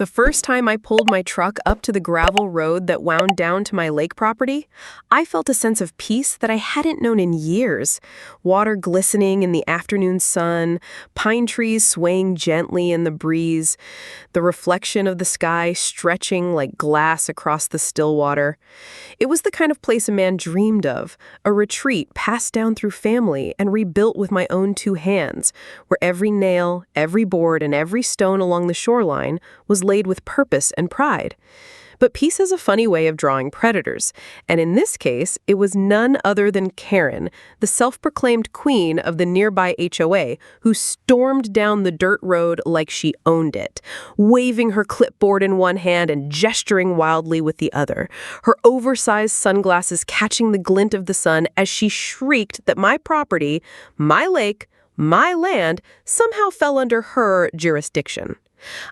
The first time I pulled my truck up to the gravel road that wound down to my lake property, I felt a sense of peace that I hadn't known in years. Water glistening in the afternoon sun, pine trees swaying gently in the breeze, the reflection of the sky stretching like glass across the still water. It was the kind of place a man dreamed of, a retreat passed down through family and rebuilt with my own two hands, where every nail, every board, and every stone along the shoreline was laid with purpose and pride. But peace has a funny way of drawing predators, and in this case, it was none other than Karen, the self-proclaimed queen of the nearby HOA, who stormed down the dirt road like she owned it, waving her clipboard in one hand and gesturing wildly with the other, her oversized sunglasses catching the glint of the sun as she shrieked that my property, my lake, my land, somehow fell under her jurisdiction.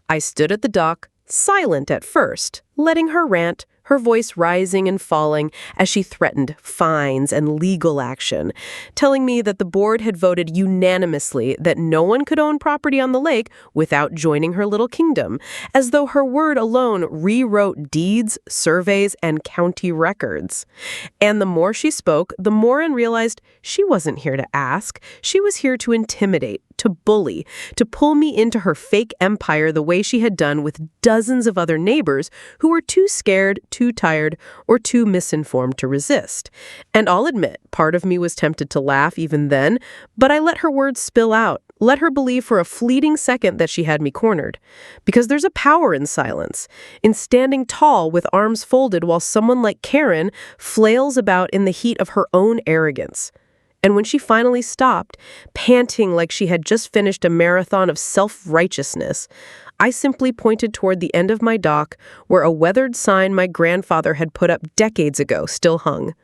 I stood at the dock, silent at first, letting her rant, her voice rising and falling as she threatened fines and legal action, telling me that the board had voted unanimously that no one could own property on the lake without joining her little kingdom, as though her word alone rewrote deeds, surveys, and county records. And the more she spoke, the more I realized she wasn't here to ask. She was here to intimidate, to bully, to pull me into her fake empire the way she had done with dozens of other neighbors who were too scared, too tired, or too misinformed to resist. And I'll admit, part of me was tempted to laugh even then, but I let her words spill out, let her believe for a fleeting second that she had me cornered. Because there's a power in silence, in standing tall with arms folded while someone like Karen flails about in the heat of her own arrogance. And when she finally stopped, panting like she had just finished a marathon of self-righteousness, I simply pointed toward the end of my dock where a weathered sign my grandfather had put up decades ago still hung.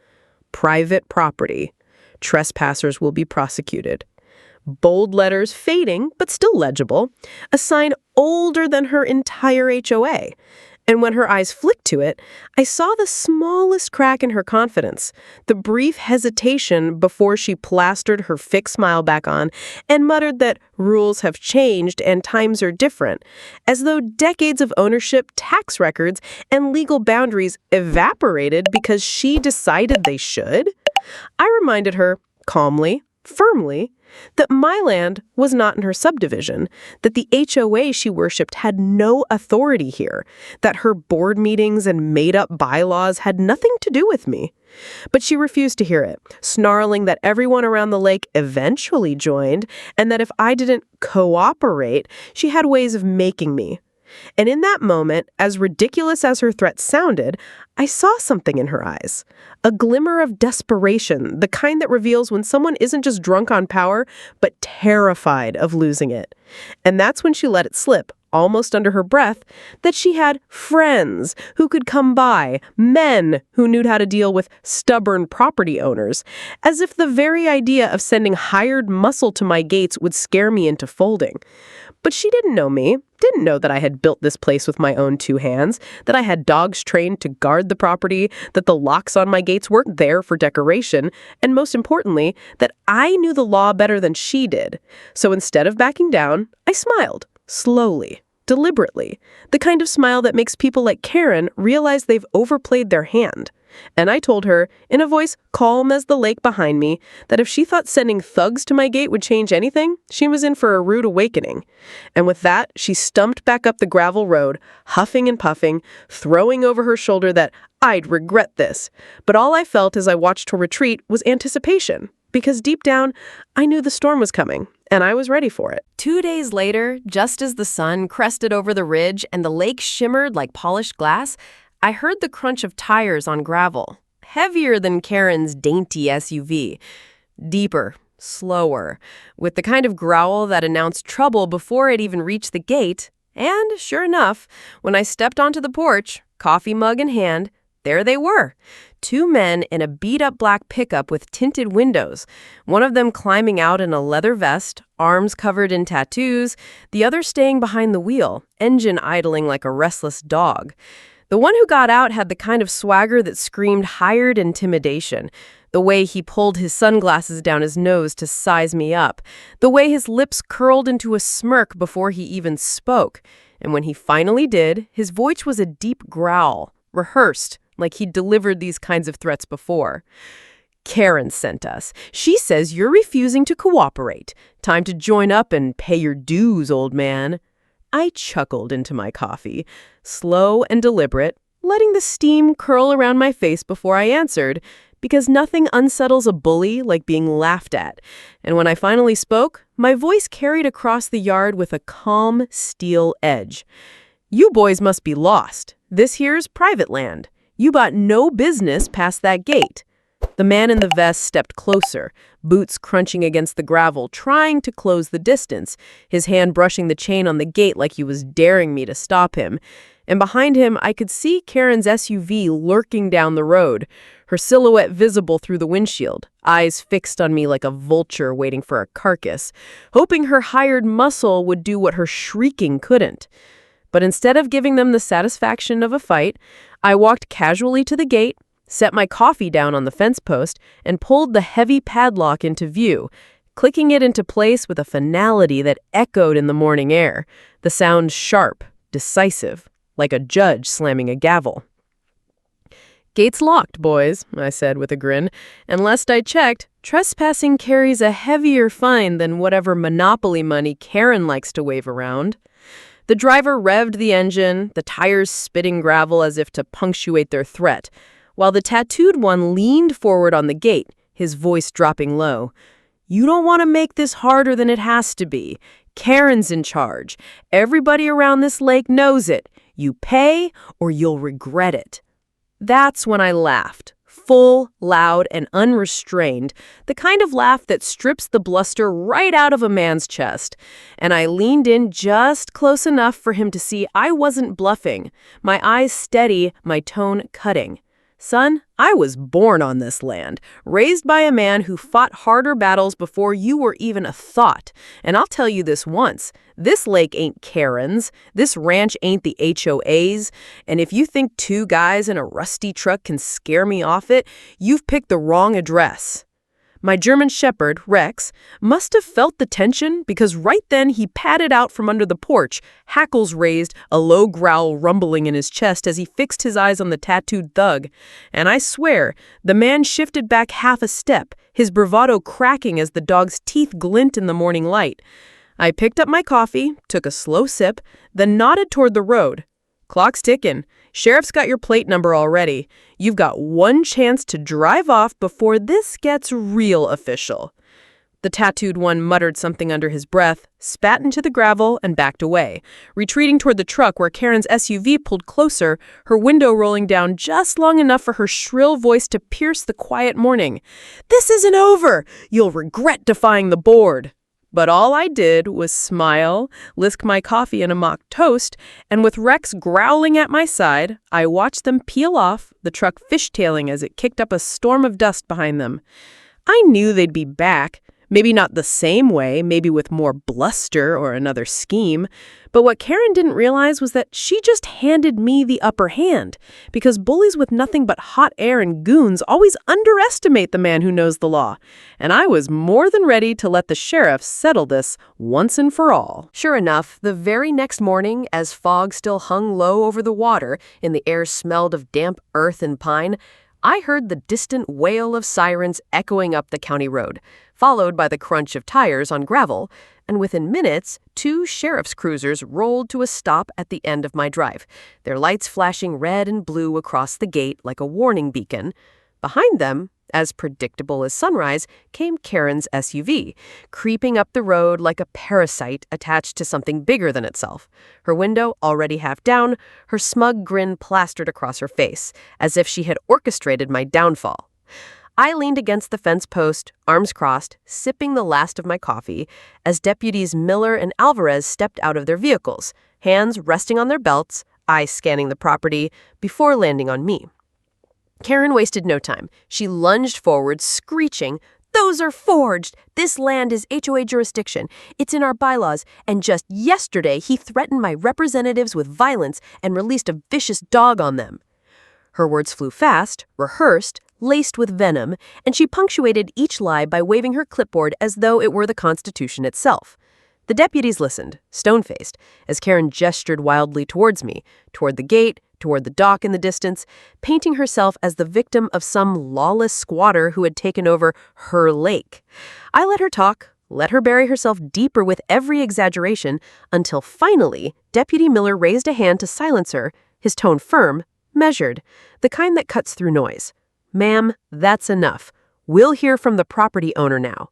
Private property. Trespassers will be prosecuted. Bold letters fading, but still legible. A sign older than her entire HOA. And when her eyes flicked to it, I saw the smallest crack in her confidence, the brief hesitation before she plastered her fake smile back on and muttered that rules have changed and times are different, as though decades of ownership, tax records, and legal boundaries evaporated because she decided they should. I reminded her, calmly, firmly, that my land was not in her subdivision, that the HOA she worshipped had no authority here, that her board meetings and made-up bylaws had nothing to do with me. But she refused to hear it, snarling that everyone around the lake eventually joined, and that if I didn't cooperate, she had ways of making me. And in that moment, as ridiculous as her threat sounded, I saw something in her eyes. A glimmer of desperation, the kind that reveals when someone isn't just drunk on power, but terrified of losing it. And that's when she let it slip, almost under her breath, that she had friends who could come by, men who knew how to deal with stubborn property owners, as if the very idea of sending hired muscle to my gates would scare me into folding. But she didn't know me, didn't know that I had built this place with my own two hands, that I had dogs trained to guard the property, that the locks on my gates weren't there for decoration, and most importantly, that I knew the law better than she did. So instead of backing down, I smiled, slowly, deliberately, the kind of smile that makes people like Karen realize they've overplayed their hand. And I told her, in a voice calm as the lake behind me, that if she thought sending thugs to my gate would change anything, she was in for a rude awakening. And with that, she stumped back up the gravel road, huffing and puffing, throwing over her shoulder that I'd regret this. But all I felt as I watched her retreat was anticipation, because deep down, I knew the storm was coming, and I was ready for it. 2 days later, just as the sun crested over the ridge and the lake shimmered like polished glass, I heard the crunch of tires on gravel, heavier than Karen's dainty SUV, deeper, slower, with the kind of growl that announced trouble before it even reached the gate. And sure enough, when I stepped onto the porch, coffee mug in hand, there they were, 2 men in a beat-up black pickup with tinted windows, one of them climbing out in a leather vest, arms covered in tattoos, the other staying behind the wheel, engine idling like a restless dog. The one who got out had the kind of swagger that screamed hired intimidation, the way he pulled his sunglasses down his nose to size me up, the way his lips curled into a smirk before he even spoke. And when he finally did, his voice was a deep growl, rehearsed, like he'd delivered these kinds of threats before. Karen sent us. She says you're refusing to cooperate. Time to join up and pay your dues, old man. I chuckled into my coffee, slow and deliberate, letting the steam curl around my face before I answered, because nothing unsettles a bully like being laughed at. And when I finally spoke, my voice carried across the yard with a calm steel edge. You boys must be lost. This here's private land. You got no business past that gate. The man in the vest stepped closer, boots crunching against the gravel, trying to close the distance, his hand brushing the chain on the gate like he was daring me to stop him. And behind him, I could see Karen's SUV lurking down the road, her silhouette visible through the windshield, eyes fixed on me like a vulture waiting for a carcass, hoping her hired muscle would do what her shrieking couldn't. But instead of giving them the satisfaction of a fight, I walked casually to the gate, set my coffee down on the fence post, and pulled the heavy padlock into view, clicking it into place with a finality that echoed in the morning air, the sound sharp, decisive, like a judge slamming a gavel. Gate's locked, boys, I said with a grin, and lest I checked, trespassing carries a heavier fine than whatever monopoly money Karen likes to wave around. The driver revved the engine, the tires spitting gravel as if to punctuate their threat, while the tattooed one leaned forward on the gate, his voice dropping low. You don't want to make this harder than it has to be. Karen's in charge. Everybody around this lake knows it. You pay or you'll regret it. That's when I laughed, full, loud, and unrestrained, the kind of laugh that strips the bluster right out of a man's chest. And I leaned in just close enough for him to see I wasn't bluffing, my eyes steady, my tone cutting. Son, I was born on this land, raised by a man who fought harder battles before you were even a thought. And I'll tell you this once, this lake ain't Karen's, this ranch ain't the HOA's, and if you think two guys in a rusty truck can scare me off it, you've picked the wrong address. My German shepherd, Rex, must have felt the tension because right then he padded out from under the porch, hackles raised, a low growl rumbling in his chest as he fixed his eyes on the tattooed thug. And I swear, the man shifted back half a step, his bravado cracking as the dog's teeth glint in the morning light. I picked up my coffee, took a slow sip, then nodded toward the road. Clock's ticking. Sheriff's got your plate number already. You've got one chance to drive off before this gets real official. The tattooed one muttered something under his breath, spat into the gravel, and backed away, retreating toward the truck where Karen's SUV pulled closer, her window rolling down just long enough for her shrill voice to pierce the quiet morning. This isn't over! You'll regret defying the board! But all I did was smile, lick my coffee in a mock toast, and with Rex growling at my side, I watched them peel off, the truck fishtailing as it kicked up a storm of dust behind them. I knew they'd be back, maybe not the same way, maybe with more bluster or another scheme, but what Karen didn't realize was that she just handed me the upper hand, because bullies with nothing but hot air and goons always underestimate the man who knows the law, and I was more than ready to let the sheriff settle this once and for all. Sure enough, the very next morning, as fog still hung low over the water and the air smelled of damp earth and pine, I heard the distant wail of sirens echoing up the county road, followed by the crunch of tires on gravel, and within minutes, 2 sheriff's cruisers rolled to a stop at the end of my drive, their lights flashing red and blue across the gate like a warning beacon. Behind them, as predictable as sunrise, came Karen's SUV, creeping up the road like a parasite attached to something bigger than itself. Her window already half down, her smug grin plastered across her face, as if she had orchestrated my downfall. I leaned against the fence post, arms crossed, sipping the last of my coffee, as Deputies Miller and Alvarez stepped out of their vehicles, hands resting on their belts, eyes scanning the property, before landing on me. Karen wasted no time. She lunged forward, screeching, "Those are forged! This land is HOA jurisdiction. It's in our bylaws, and just yesterday he threatened my representatives with violence and released a vicious dog on them." Her words flew fast, rehearsed, laced with venom, and she punctuated each lie by waving her clipboard as though it were the Constitution itself. The deputies listened, stone-faced, as Karen gestured wildly towards me, toward the gate, toward the dock in the distance, painting herself as the victim of some lawless squatter who had taken over her lake. I let her talk, let her bury herself deeper with every exaggeration, until finally, Deputy Miller raised a hand to silence her, his tone firm, measured, the kind that cuts through noise. "Ma'am, that's enough. We'll hear from the property owner now."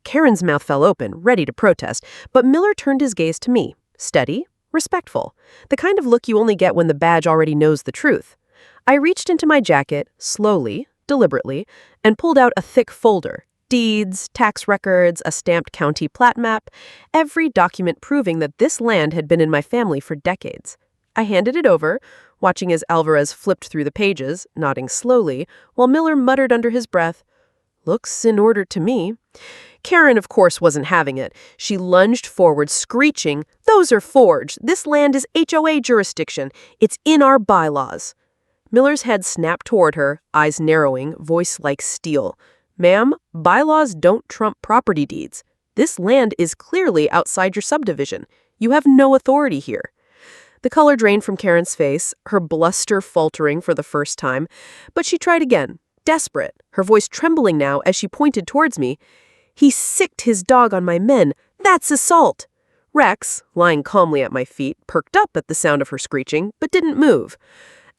Karen's mouth fell open, ready to protest, but Miller turned his gaze to me, steady, respectful, the kind of look you only get when the badge already knows the truth. I reached into my jacket, slowly, deliberately, and pulled out a thick folder. Deeds, tax records, a stamped county plat map, every document proving that this land had been in my family for decades. I handed it over, watching as Alvarez flipped through the pages, nodding slowly, while Miller muttered under his breath, "Looks in order to me." Karen, of course, wasn't having it. She lunged forward, screeching, "Those are forged. This land is HOA jurisdiction. It's in our bylaws." Miller's head snapped toward her, eyes narrowing, voice like steel. "Ma'am, bylaws don't trump property deeds. This land is clearly outside your subdivision. You have no authority here." The color drained from Karen's face, her bluster faltering for the first time, but she tried again, desperate, her voice trembling now as she pointed towards me. "He sicked his dog on my men. That's assault." Rex, lying calmly at my feet, perked up at the sound of her screeching, but didn't move.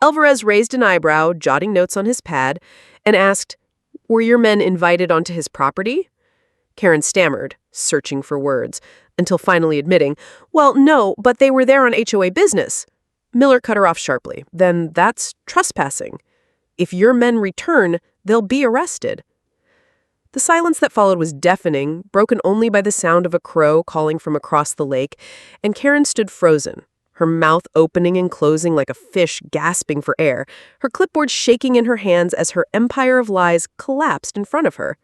Alvarez raised an eyebrow, jotting notes on his pad, and asked, "Were your men invited onto his property?" Karen stammered, searching for words, until finally admitting, "Well, no, but they were there on HOA business." Miller cut her off sharply. "Then that's trespassing. If your men return, they'll be arrested." The silence that followed was deafening, broken only by the sound of a crow calling from across the lake, and Karen stood frozen, her mouth opening and closing like a fish gasping for air, her clipboard shaking in her hands as her empire of lies collapsed in front of her.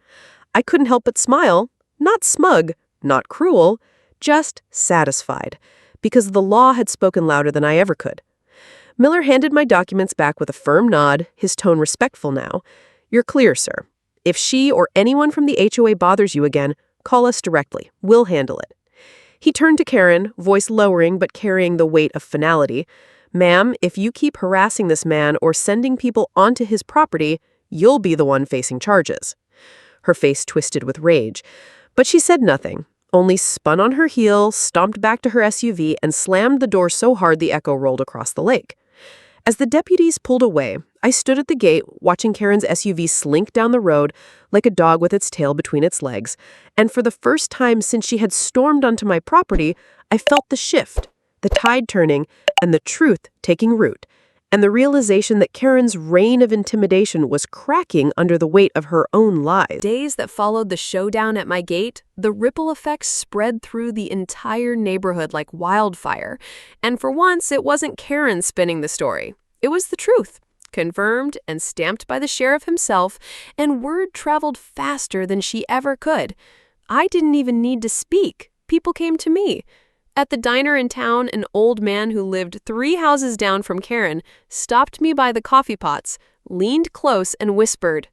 I couldn't help but smile, not smug, not cruel, just satisfied, because the law had spoken louder than I ever could. Miller handed my documents back with a firm nod, his tone respectful now. "You're clear, sir. If she or anyone from the HOA bothers you again, call us directly. We'll handle it." He turned to Karen, voice lowering but carrying the weight of finality. "Ma'am, if you keep harassing this man or sending people onto his property, you'll be the one facing charges." Her face twisted with rage, but she said nothing, only spun on her heel, stomped back to her SUV, and slammed the door so hard the echo rolled across the lake. As the deputies pulled away, I stood at the gate, watching Karen's SUV slink down the road like a dog with its tail between its legs, and for the first time since she had stormed onto my property, I felt the shift, the tide turning, and the truth taking root, and the realization that Karen's reign of intimidation was cracking under the weight of her own lies. Days that followed the showdown at my gate, the ripple effects spread through the entire neighborhood like wildfire, and for once it wasn't Karen spinning the story. It was the truth, confirmed and stamped by the sheriff himself, and word traveled faster than she ever could. I didn't even need to speak. People came to me. At the diner in town, an old man who lived 3 houses down from Karen stopped me by the coffee pots, leaned close, and whispered,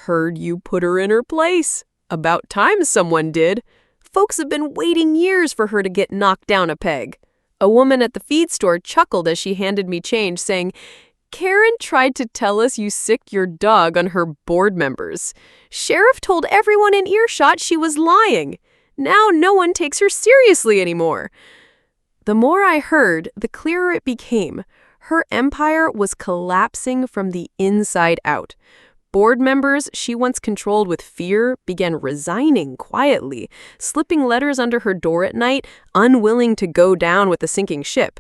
"Heard you put her in her place. About time someone did. Folks have been waiting years for her to get knocked down a peg." A woman at the feed store chuckled as she handed me change, saying, "Karen tried to tell us you sicked your dog on her board members. Sheriff told everyone in earshot she was lying. Now no one takes her seriously anymore." The more I heard, the clearer it became. Her empire was collapsing from the inside out. Board members she once controlled with fear began resigning quietly, slipping letters under her door at night, unwilling to go down with the sinking ship.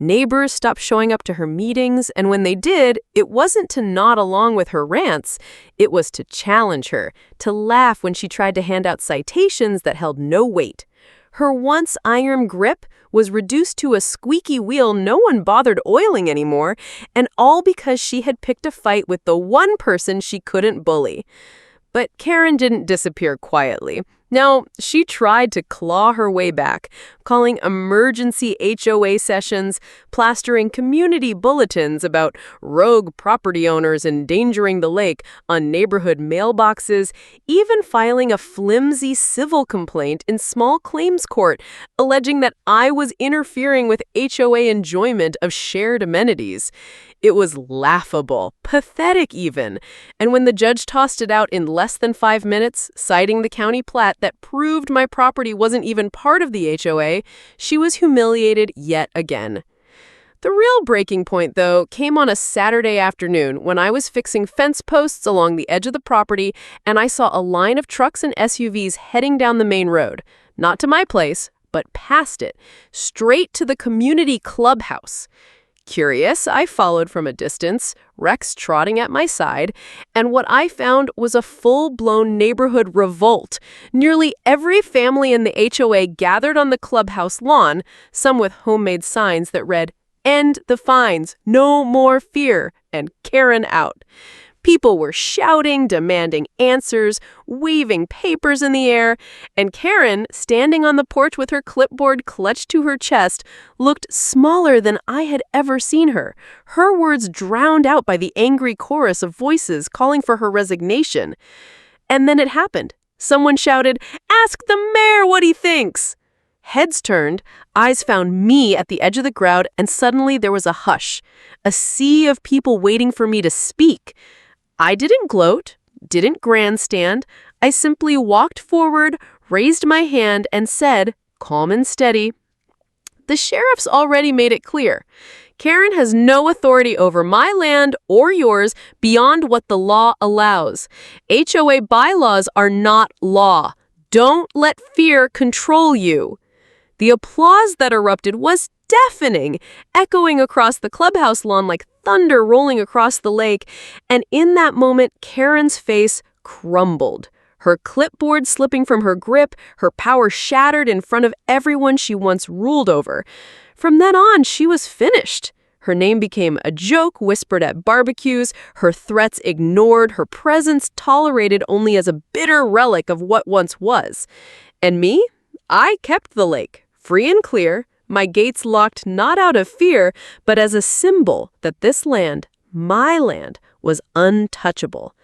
Neighbors stopped showing up to her meetings, and when they did, it wasn't to nod along with her rants. It was to challenge her, to laugh when she tried to hand out citations that held no weight. Her once iron grip was reduced to a squeaky wheel no one bothered oiling anymore, and all because she had picked a fight with the one person she couldn't bully. But Karen didn't disappear quietly. Now, she tried to claw her way back, calling emergency HOA sessions, plastering community bulletins about rogue property owners endangering the lake on neighborhood mailboxes, even filing a flimsy civil complaint in small claims court, alleging that I was interfering with HOA enjoyment of shared amenities. It was laughable, pathetic even. And when the judge tossed it out in less than 5 minutes, citing the county plat that proved my property wasn't even part of the HOA, she was humiliated yet again. The real breaking point, though, came on a Saturday afternoon when I was fixing fence posts along the edge of the property and I saw a line of trucks and SUVs heading down the main road, not to my place, but past it, straight to the community clubhouse. Curious, I followed from a distance, Rex trotting at my side, and what I found was a full-blown neighborhood revolt. Nearly every family in the HOA gathered on the clubhouse lawn, some with homemade signs that read, "End the fines, no more fear," and Karen out. People were shouting, demanding answers, waving papers in the air, and Karen, standing on the porch with her clipboard clutched to her chest, looked smaller than I had ever seen her, her words drowned out by the angry chorus of voices calling for her resignation. And then it happened. Someone shouted, "Ask the mayor what he thinks!" Heads turned, eyes found me at the edge of the crowd, and suddenly there was a hush, a sea of people waiting for me to speak. I didn't gloat, didn't grandstand. I simply walked forward, raised my hand, and said, calm and steady, "The sheriff's already made it clear. Karen has no authority over my land or yours beyond what the law allows. HOA bylaws are not law. Don't let fear control you." The applause that erupted was deafening, echoing across the clubhouse lawn like thunder rolling across the lake, and in that moment, Karen's face crumbled. Her clipboard slipping from her grip, her power shattered in front of everyone she once ruled over. From then on, she was finished. Her name became a joke whispered at barbecues, her threats ignored, her presence tolerated only as a bitter relic of what once was. And me? I kept the lake, free and clear, my gates locked not out of fear, but as a symbol that this land, my land, was untouchable.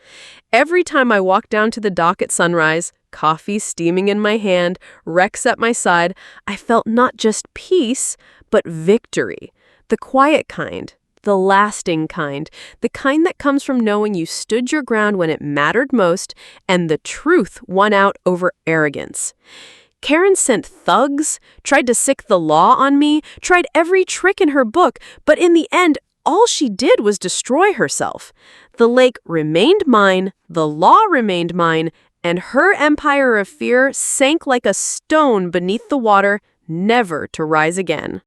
Every time I walked down to the dock at sunrise, coffee steaming in my hand, Rex at my side, I felt not just peace, but victory. The quiet kind, the lasting kind, the kind that comes from knowing you stood your ground when it mattered most, and the truth won out over arrogance. Karen sent thugs, tried to sick the law on me, tried every trick in her book, but in the end, all she did was destroy herself. The lake remained mine, the law remained mine, and her empire of fear sank like a stone beneath the water, never to rise again.